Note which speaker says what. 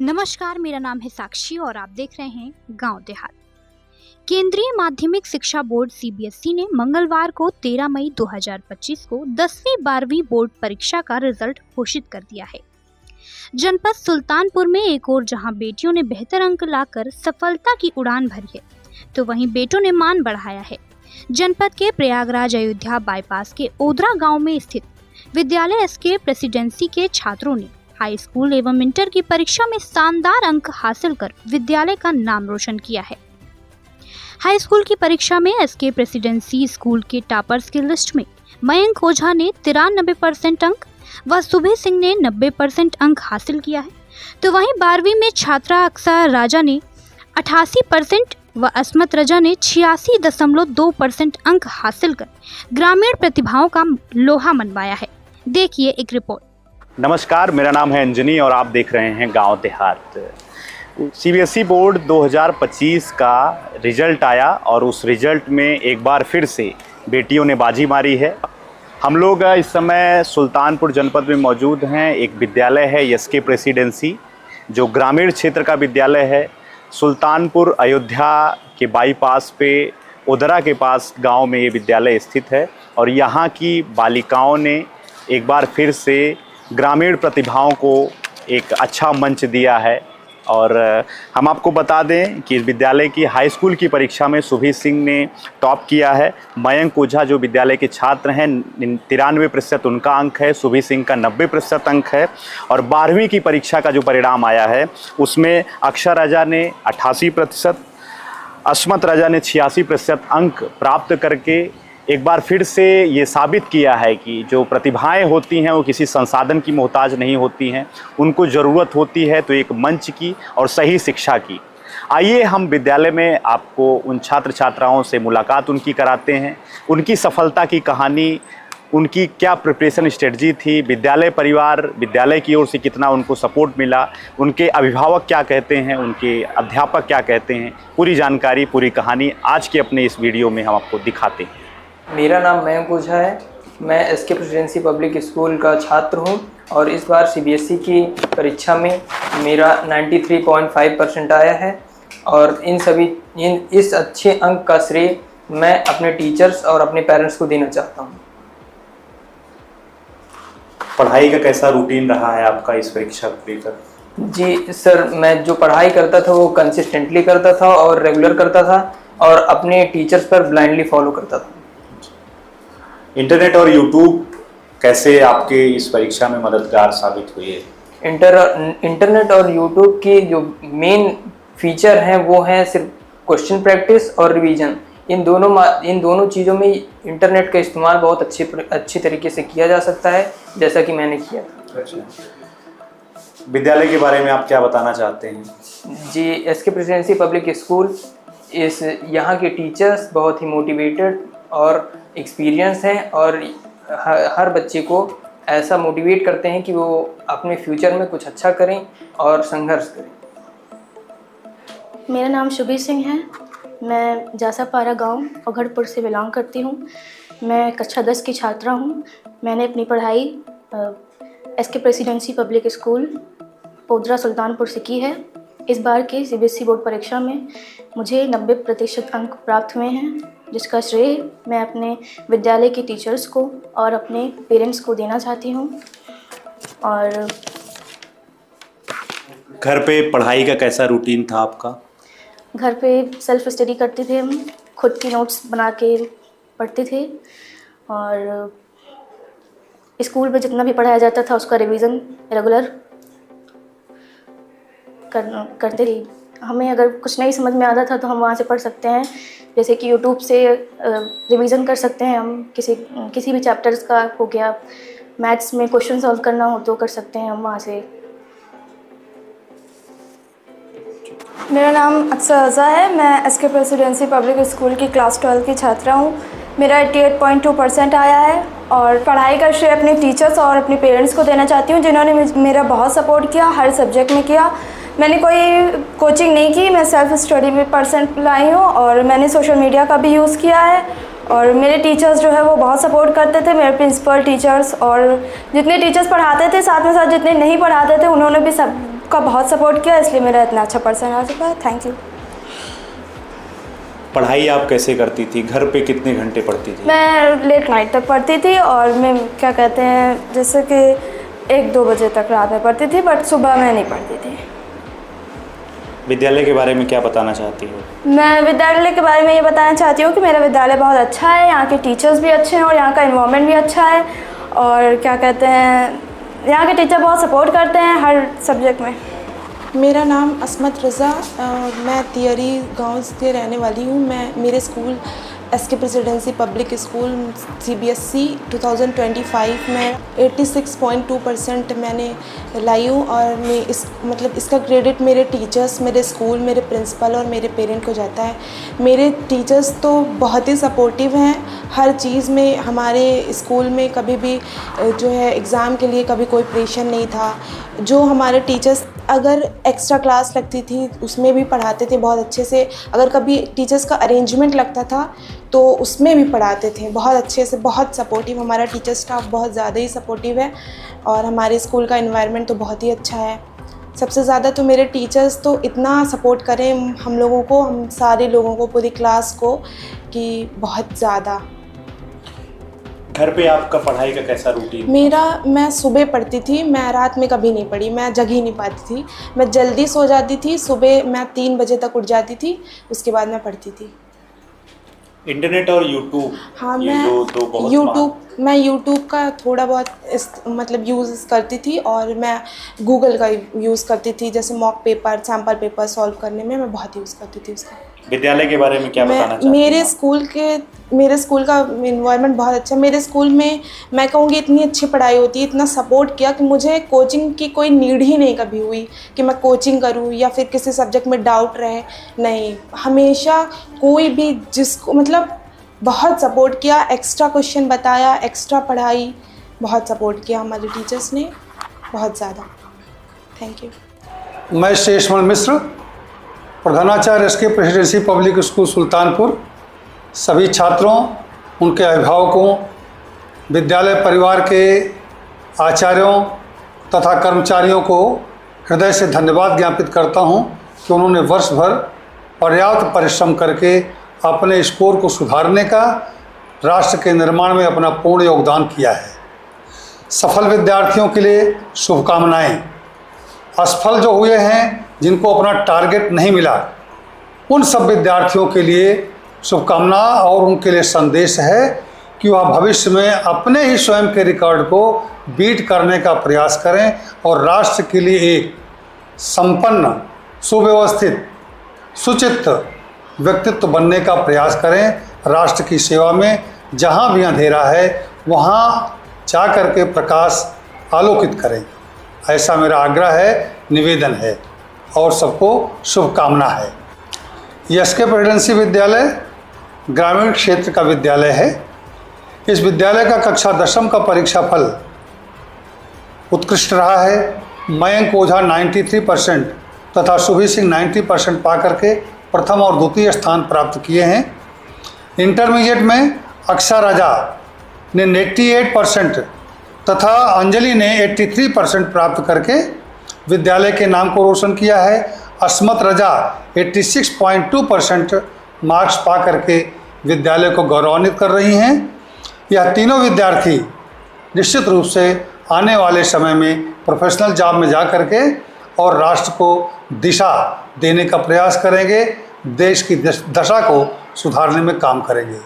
Speaker 1: नमस्कार, मेरा नाम है साक्षी और आप देख रहे हैं गांव देहात। केंद्रीय माध्यमिक शिक्षा बोर्ड सीबीएसई ने मंगलवार को 13 मई 2025 को 10वीं 12वीं बोर्ड परीक्षा का रिजल्ट घोषित कर दिया है। जनपद सुल्तानपुर में एक और जहां बेटियों ने बेहतर अंक लाकर सफलता की उड़ान भरी है, तो वहीं बेटों ने मान बढ़ाया है। जनपद के प्रयागराज अयोध्या बाईपास के ओदरा गाँव में स्थित विद्यालय एसके प्रेसिडेंसी के छात्रों ने हाई स्कूल एवं इंटर की परीक्षा में शानदार अंक हासिल कर विद्यालय का नाम रोशन किया है। हाई स्कूल की परीक्षा में एसके प्रेसिडेंसी स्कूल के टॉपर्स की लिस्ट में मयंक ओझा ने 93% अंक व सुबह सिंह ने 90% अंक हासिल किया है, तो वहीं 12वीं में छात्रा अक्सर राजा ने 88% व अस्मत रजा ने 86.2% अंक हासिल कर ग्रामीण प्रतिभाओं का लोहा मनवाया है। देखिए एक रिपोर्ट।
Speaker 2: नमस्कार, मेरा नाम है अंजनी और आप देख रहे हैं गांव देहात। सीबीएसई बोर्ड 2025 का रिजल्ट आया और उस रिजल्ट में एक बार फिर से बेटियों ने बाजी मारी है। हम लोग इस समय सुल्तानपुर जनपद में मौजूद हैं। एक विद्यालय है एसके प्रेसिडेंसी, जो ग्रामीण क्षेत्र का विद्यालय है। सुल्तानपुर अयोध्या के बाईपास पे ओदरा के पास गांव में ये विद्यालय स्थित है और यहाँ की बालिकाओं ने एक बार फिर से ग्रामीण प्रतिभाओं को एक अच्छा मंच दिया है। और हम आपको बता दें कि इस विद्यालय की हाई स्कूल की परीक्षा में सुबह सिंह ने टॉप किया है। मयंक ओझा जो विद्यालय के छात्र हैं 93% उनका अंक है, सुबह सिंह का 90% अंक है। और 12वीं की परीक्षा का जो परिणाम आया है उसमें अक्षर राजा ने 88%, अस्मत राजा ने 86% अंक प्राप्त करके एक बार फिर से ये साबित किया है कि जो प्रतिभाएं होती हैं वो किसी संसाधन की मोहताज नहीं होती हैं, उनको ज़रूरत होती है तो एक मंच की और सही शिक्षा की। आइए हम विद्यालय में आपको उन छात्र छात्राओं से मुलाकात उनकी कराते हैं, उनकी सफलता की कहानी, उनकी क्या प्रिपरेशन स्ट्रेटजी थी, विद्यालय परिवार विद्यालय की ओर से कितना उनको सपोर्ट मिला, उनके अभिभावक क्या कहते हैं, उनके अध्यापक क्या कहते हैं, पूरी जानकारी पूरी कहानी आज के अपने इस वीडियो में हम आपको दिखाते हैं।
Speaker 3: मेरा नाम मयंक ओझा है। मैं एसके प्रेसिडेंसी पब्लिक स्कूल का छात्र हूं और इस बार सीबीएसई की परीक्षा में मेरा 93.5% आया है। और इस अच्छे अंक का श्रेय मैं अपने टीचर्स और अपने पेरेंट्स को देना चाहता हूं।
Speaker 2: पढ़ाई का कैसा रूटीन रहा है आपका इस परीक्षा को लेकर?
Speaker 3: जी सर, मैं जो पढ़ाई करता था वो कंसिस्टेंटली करता था और रेगुलर करता था और अपने टीचर्स पर ब्लाइंडली फॉलो करता था।
Speaker 2: इंटरनेट और यूट्यूब कैसे आपके इस परीक्षा में मददगार साबित हुई है?
Speaker 3: इंटरनेट और यूट्यूब की जो मेन फीचर हैं वो हैं सिर्फ क्वेश्चन प्रैक्टिस और रिवीजन। इन दोनों चीज़ों में इंटरनेट का इस्तेमाल बहुत अच्छे तरीके से किया जा सकता है, जैसा कि मैंने किया था।
Speaker 2: अच्छा, विद्यालय के बारे में आप क्या बताना चाहते हैं?
Speaker 3: जी, एसके प्रेसिडेंसी पब्लिक स्कूल यहाँ के टीचर्स बहुत ही मोटिवेटेड और एक्सपीरियंस हैं और हर बच्चे को ऐसा मोटिवेट करते हैं कि वो अपने फ्यूचर में कुछ अच्छा करें और संघर्ष करें।
Speaker 4: मेरा नाम सुबह सिंह है। मैं जासापारा गांव औघड़पुर से बिलोंग करती हूं। मैं कक्षा 10 की छात्रा हूं। मैंने अपनी पढ़ाई SK presidency public school Odra Sultanpur से की है। इस बार की सीबीएसई बोर्ड परीक्षा में मुझे 90% अंक प्राप्त हुए हैं, जिसका श्रेय मैं अपने विद्यालय के टीचर्स को और अपने पेरेंट्स को देना चाहती हूँ। और
Speaker 2: घर पे पढ़ाई का कैसा रूटीन था आपका?
Speaker 4: घर पे सेल्फ स्टडी करते थे, हम खुद की नोट्स बना के पढ़ते थे और स्कूल में जितना भी पढ़ाया जाता था उसका रिवीजन रेगुलर करते थे। हमें अगर कुछ नहीं समझ में आता था तो हम वहाँ से पढ़ सकते हैं, जैसे कि यूट्यूब से रिवीजन कर सकते हैं। हम किसी भी चैप्टर्स का हो गया, मैथ्स में क्वेश्चन सॉल्व करना हो तो कर सकते हैं हम वहाँ से।
Speaker 5: मेरा नाम अक्सर रजा है। मैं एसके प्रेसिडेंसी पब्लिक स्कूल की क्लास 12 की छात्रा हूँ। मेरा 88.2% आया है और पढ़ाई का श्रेय अपने टीचर्स और अपने पेरेंट्स को देना चाहती हूँ, जिन्होंने मेरा बहुत सपोर्ट किया, हर सब्जेक्ट में किया। मैंने कोई कोचिंग नहीं की, मैं सेल्फ स्टडी में % लाई हूँ और मैंने सोशल मीडिया का भी यूज़ किया है। और मेरे टीचर्स जो है वो बहुत सपोर्ट करते थे, मेरे प्रिंसिपल टीचर्स और जितने टीचर्स पढ़ाते थे, साथ में साथ जितने नहीं पढ़ाते थे उन्होंने भी सब का बहुत सपोर्ट किया, इसलिए मेरा इतना अच्छा परसेंट आ चुका है। Thank you.
Speaker 2: पढ़ाई आप कैसे करती थी? घर पे कितने घंटे पढ़ती थी?
Speaker 5: मैं लेट नाइट तक पढ़ती थी और मैं क्या कहते हैं जैसे कि 1-2 बजे तक रात में पढ़ती थी, बट सुबह में नहीं पढ़ती थी।
Speaker 2: विद्यालय के बारे में क्या बताना चाहती हो?
Speaker 5: मैं विद्यालय के बारे में ये बताना चाहती हूँ कि मेरा विद्यालय बहुत अच्छा है, यहाँ के टीचर्स भी अच्छे हैं और यहाँ का इन्वायरमेंट भी अच्छा है, और क्या कहते हैं यहाँ के टीचर बहुत सपोर्ट करते हैं हर सब्जेक्ट में।
Speaker 6: मेरा नाम असमत रज़ा, मैं तियरी गांव से रहने वाली हूँ। मेरे school SK presidency public school CBSE 2025 में 86.2% मैंने लाई हूँ, और मैं इसका क्रेडिट मेरे टीचर्स, मेरे स्कूल, मेरे प्रिंसिपल और मेरे पेरेंट को जाता है। मेरे टीचर्स तो बहुत ही सपोर्टिव हैं हर चीज़ में। हमारे स्कूल में कभी भी जो है एग्ज़ाम के लिए कभी कोई प्रेशर नहीं था। जो हमारे टीचर्स अगर एक्स्ट्रा क्लास लगती थी उसमें भी पढ़ाते थे बहुत अच्छे से। अगर कभी टीचर्स का अरेंजमेंट लगता था तो उसमें भी पढ़ाते थे बहुत अच्छे से। बहुत सपोर्टिव हमारा टीचर स्टाफ बहुत ज़्यादा ही सपोर्टिव है, और हमारे स्कूल का एनवायरनमेंट तो बहुत ही अच्छा है। सबसे ज़्यादा तो मेरे टीचर्स तो इतना सपोर्ट करें हम लोगों को, हम सारे लोगों को, पूरी क्लास को, कि बहुत ज़्यादा।
Speaker 2: घर पे आपका पढ़ाई का कैसा रूटीन?
Speaker 6: मैं सुबह पढ़ती थी, मैं रात में कभी नहीं पढ़ी, मैं जग ही नहीं पाती थी। मैं जल्दी सो जाती थी, सुबह मैं 3 बजे तक उठ जाती थी, उसके बाद मैं पढ़ती थी।
Speaker 2: इंटरनेट और यूट्यूब,
Speaker 6: हाँ, मैं यूट्यूब का थोड़ा बहुत यूज़ करती थी, और मैं गूगल का यूज़ करती थी, जैसे mock paper, sample paper solve करने में मैं बहुत यूज़ करती थी उसका।
Speaker 2: विद्यालय के बारे में क्या बताना चाहती हैं?
Speaker 6: मेरे स्कूल का एनवायरनमेंट बहुत अच्छा है। मेरे स्कूल में मैं कहूँगी इतनी अच्छी पढ़ाई होती है, इतना सपोर्ट किया कि मुझे कोचिंग की कोई नीड ही नहीं कभी हुई कि मैं कोचिंग करूँ या फिर किसी सब्जेक्ट में डाउट रहे। नहीं, हमेशा कोई भी जिसको बहुत सपोर्ट किया, एक्स्ट्रा क्वेश्चन बताया, एक्स्ट्रा पढ़ाई, बहुत सपोर्ट किया हमारे टीचर्स ने, बहुत ज़्यादा। Thank you.
Speaker 7: मैं शेषमण मिश्र, प्रधानाचार्य SK presidency public school Sultanpur, सभी छात्रों, उनके अभिभावकों, विद्यालय परिवार के आचार्यों तथा कर्मचारियों को हृदय से धन्यवाद ज्ञापित करता हूं कि उन्होंने वर्ष भर पर्याप्त परिश्रम करके अपने स्कोर को सुधारने का, राष्ट्र के निर्माण में अपना पूर्ण योगदान किया है। सफल विद्यार्थियों के लिए शुभकामनाएं। असफल जो हुए हैं, जिनको अपना टारगेट नहीं मिला, उन सब विद्यार्थियों के लिए शुभकामना और उनके लिए संदेश है कि वह भविष्य में अपने ही स्वयं के रिकॉर्ड को बीट करने का प्रयास करें और राष्ट्र के लिए एक संपन्न, सुव्यवस्थित, सुचित्त व्यक्तित्व बनने का प्रयास करें। राष्ट्र की सेवा में जहाँ भी अंधेरा है वहाँ जा कर के प्रकाश आलोकित करें, ऐसा मेरा आग्रह है, निवेदन है, और सबको शुभकामना है। एसके प्रेसिडेंसी विद्यालय ग्रामीण क्षेत्र का विद्यालय है। इस विद्यालय का कक्षा 10वीं का परीक्षा फल उत्कृष्ट रहा है। मयंक ओझा 93% तथा शुभी सिंह 90% पा करके प्रथम और द्वितीय स्थान प्राप्त किए हैं। इंटरमीडिएट में अक्षा राजा ने 88% तथा अंजलि ने 83% प्राप्त करके विद्यालय के नाम को रोशन किया है। असमत रजा 86.2% मार्क्स पा करके विद्यालय को गौरवान्वित कर रही हैं। यह तीनों विद्यार्थी निश्चित रूप से आने वाले समय में प्रोफेशनल जॉब में जा करके और राष्ट्र को दिशा देने का प्रयास करेंगे, देश की दशा को सुधारने में काम करेंगे।